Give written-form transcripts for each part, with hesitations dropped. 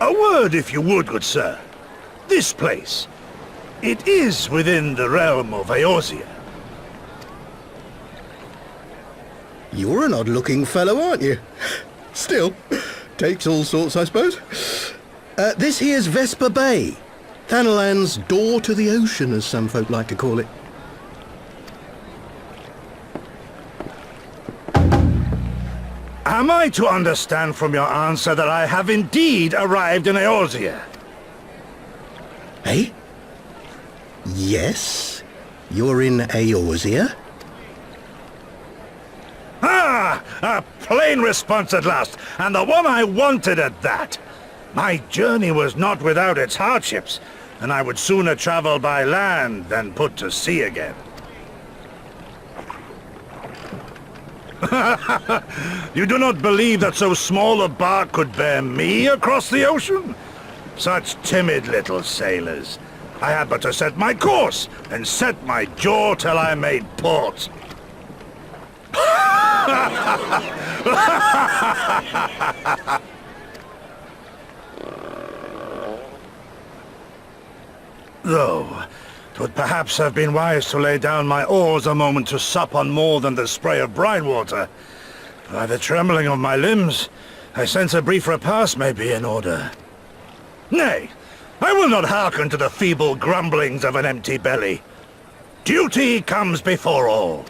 A word, if you would, good sir. This place, it is within the realm of Eorzea. You're an odd-looking fellow, aren't you? Still, takes all sorts, I suppose. This here's Vesper Bay. Thanalan's door to the ocean, as some folk like to call it. Am I to understand from your answer that I have indeed arrived in Eorzea? Eh? Yes, you're in Eorzea. Ah! A plain response at last, and the one I wanted at that. My journey was not without its hardships, and I would sooner travel by land than put to sea again. You do not believe that so small a bark could bear me across the ocean? Such timid little sailors. I had but to set my course and set my jaw till I made port. Though, 'twould perhaps have been wise to lay down my oars a moment to sup on more than the spray of brine water. By the trembling of my limbs, I sense a brief repast may be in order. Nay, I will not hearken to the feeble grumblings of an empty belly. Duty comes before all.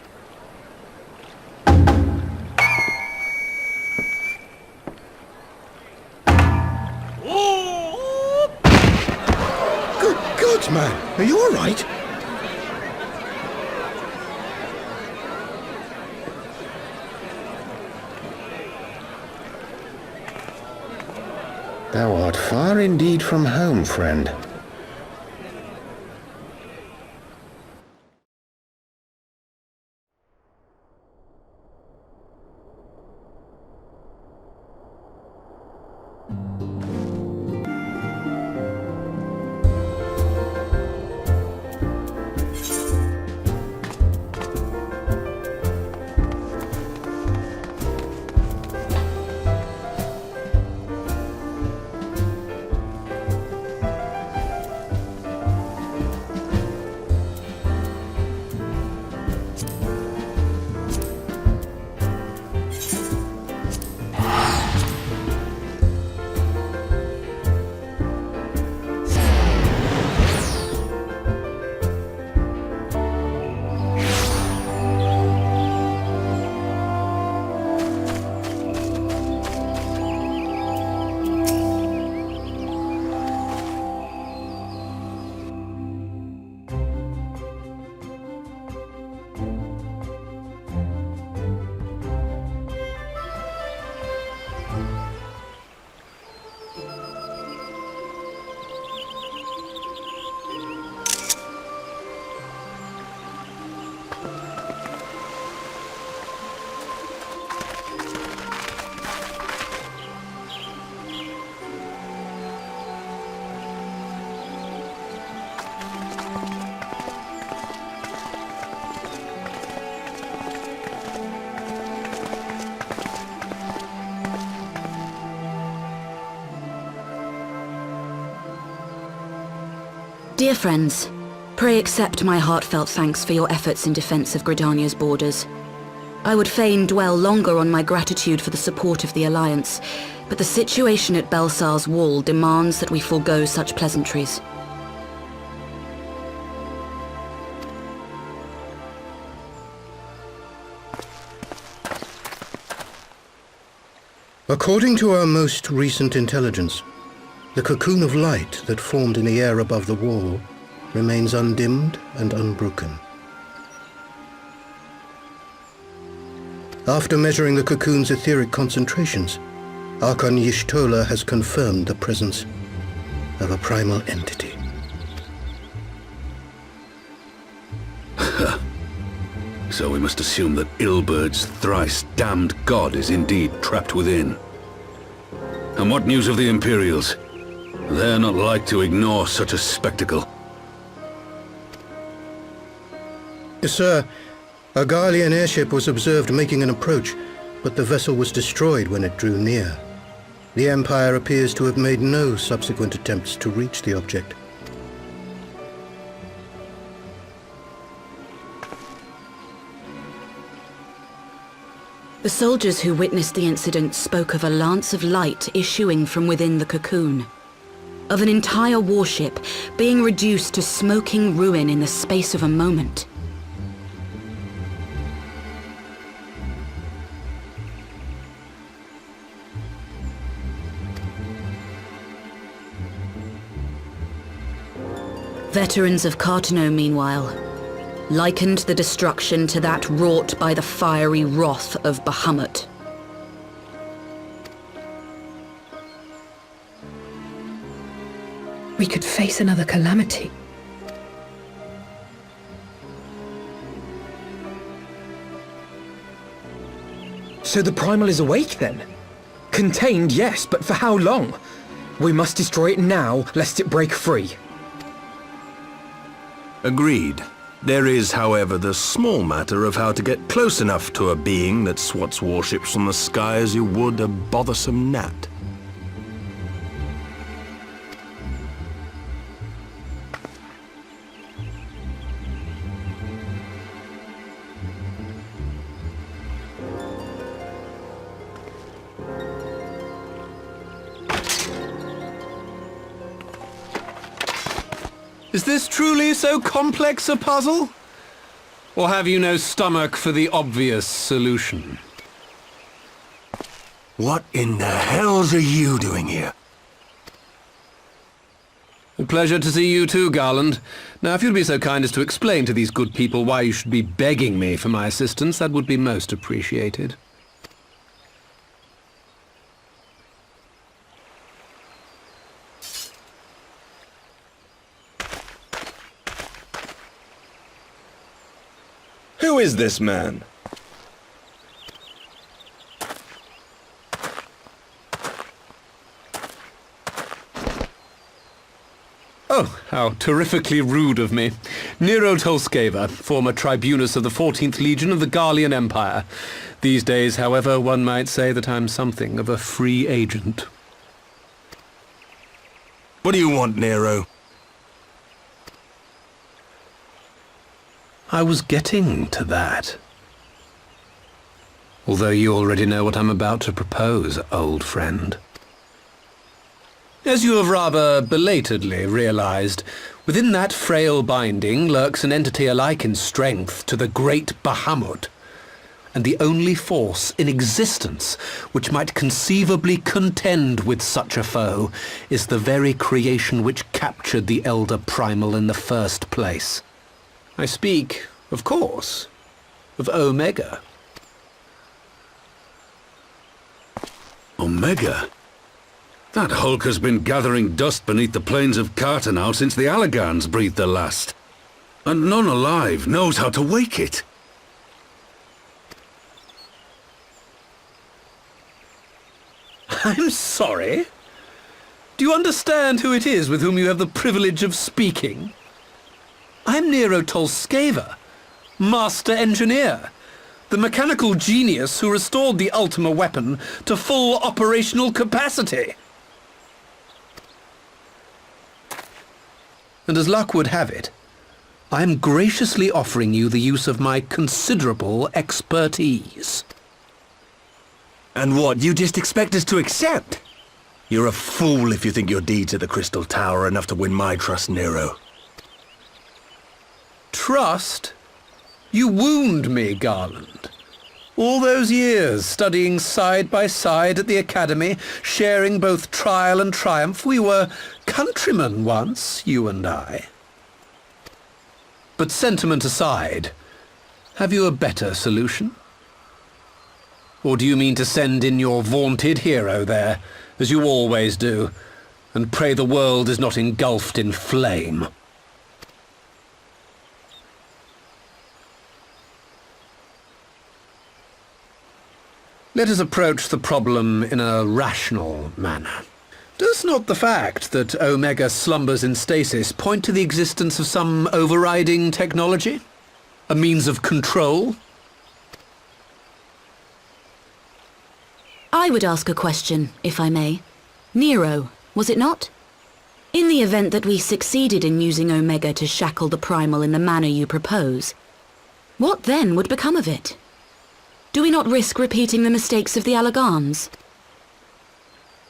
Good God, man! Are you all right? Thou art far indeed from home, friend. Dear friends, pray accept my heartfelt thanks for your efforts in defense of Gridania's borders. I would fain dwell longer on my gratitude for the support of the Alliance, but the situation at Belsar's Wall demands that we forego such pleasantries. According to our most recent intelligence, the cocoon of light that formed in the air above the wall remains undimmed and unbroken. After measuring the cocoon's etheric concentrations, Archon Y'shtola has confirmed the presence of a primal entity. So we must assume that Ilbert's thrice-damned god is indeed trapped within. And what news of the Imperials? They're not like to ignore such a spectacle. Yes, sir. A Garlean airship was observed making an approach, but the vessel was destroyed when it drew near. The Empire appears to have made no subsequent attempts to reach the object. The soldiers who witnessed the incident spoke of a lance of light issuing from within the cocoon. Of an entire warship being reduced to smoking ruin in the space of a moment. Veterans of Cartano, meanwhile, likened the destruction to that wrought by the fiery wrath of Bahamut. We could face another calamity. So the Primal is awake then? Contained, yes, but for how long? We must destroy it now, lest it break free. Agreed. There is, however, the small matter of how to get close enough to a being that swats warships from the sky as you would a bothersome gnat. Is this truly so complex a puzzle? Or have you no stomach for the obvious solution? What in the hells are you doing here? A pleasure to see you too, Garland. Now, if you'd be so kind as to explain to these good people why you should be begging me for my assistance, that would be most appreciated. Who is this man? Oh, how terrifically rude of me. Nero Tolskeva, former tribunus of the 14th Legion of the Garlean Empire. These days, however, one might say that I'm something of a free agent. What do you want, Nero? I was getting to that. Although you already know what I'm about to propose, old friend. As you have rather belatedly realized, within that frail binding lurks an entity alike in strength to the great Bahamut, and the only force in existence which might conceivably contend with such a foe is the very creation which captured the Elder Primal in the first place. I speak, of course, of Omega. Omega? That hulk has been gathering dust beneath the plains of Cartano since the Allagans breathed their last. And none alive knows how to wake it. I'm sorry? Do you understand who it is with whom you have the privilege of speaking? I'm Nero Tolskeva, Master Engineer, the mechanical genius who restored the Ultima weapon to full operational capacity. And as luck would have it, I am graciously offering you the use of my considerable expertise. And what, you just expect us to accept? You're a fool if you think your deeds at the Crystal Tower are enough to win my trust, Nero. Trust? You wound me, Garland. All those years, studying side by side at the academy, sharing both trial and triumph, we were countrymen once, you and I. But sentiment aside, have you a better solution? Or do you mean to send in your vaunted hero there, as you always do, and pray the world is not engulfed in flame? Let us approach the problem in a rational manner. Does not the fact that Omega slumbers in stasis point to the existence of some overriding technology? A means of control? I would ask a question, if I may. Nero, was it not? In the event that we succeeded in using Omega to shackle the Primal in the manner you propose, what then would become of it? Do we not risk repeating the mistakes of the Allagans?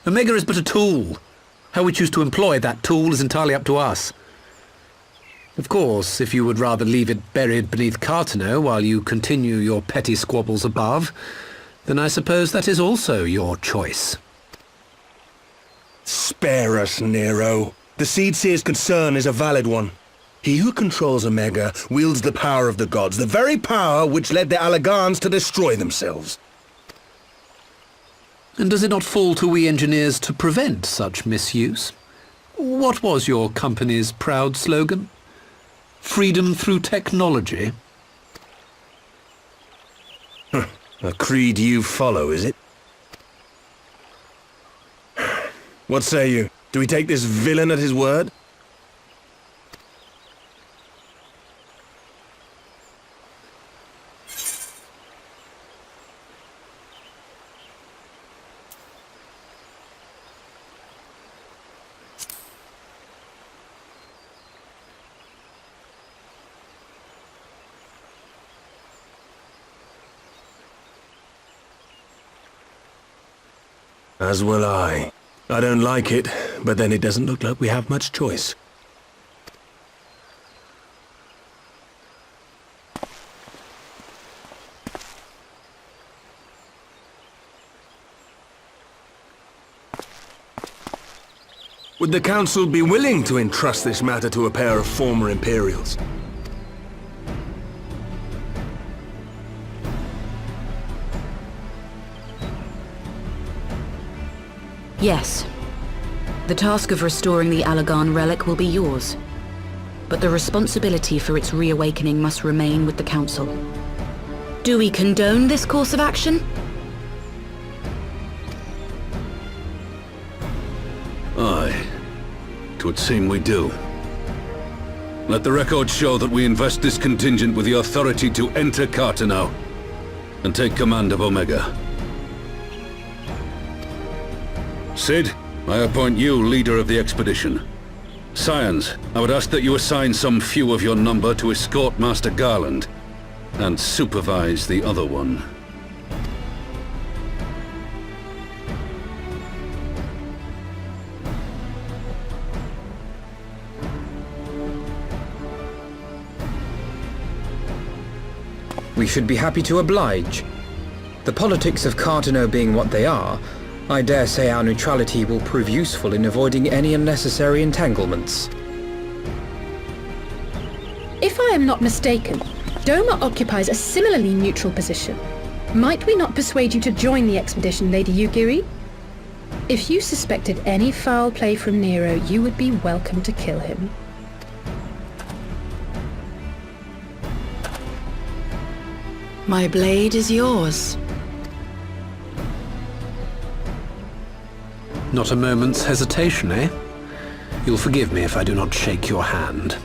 Omega is but a tool. How we choose to employ that tool is entirely up to us. Of course, if you would rather leave it buried beneath Cartano while you continue your petty squabbles above, then I suppose that is also your choice. Spare us, Nero. The Seedseer's concern is a valid one. He who controls Omega wields the power of the gods, the very power which led the Allagans to destroy themselves. And does it not fall to we engineers to prevent such misuse? What was your company's proud slogan? Freedom through technology? A creed you follow, is it? What say you? Do we take this villain at his word? As will I. I don't like it, but then it doesn't look like we have much choice. Would the Council be willing to entrust this matter to a pair of former Imperials? Yes. The task of restoring the Allagan relic will be yours. But the responsibility for its reawakening must remain with the Council. Do we condone this course of action? Aye. 'Twould seem we do. Let the record show that we invest this contingent with the authority to enter Cartano and take command of Omega. Sid, I appoint you leader of the expedition. Scions, I would ask that you assign some few of your number to escort Master Garland and supervise the other one. We should be happy to oblige. The politics of Cartano being what they are, I dare say our neutrality will prove useful in avoiding any unnecessary entanglements. If I am not mistaken, Doma occupies a similarly neutral position. Might we not persuade you to join the expedition, Lady Yugiri? If you suspected any foul play from Nero, you would be welcome to kill him. My blade is yours. Not a moment's hesitation, eh? You'll forgive me if I do not shake your hand.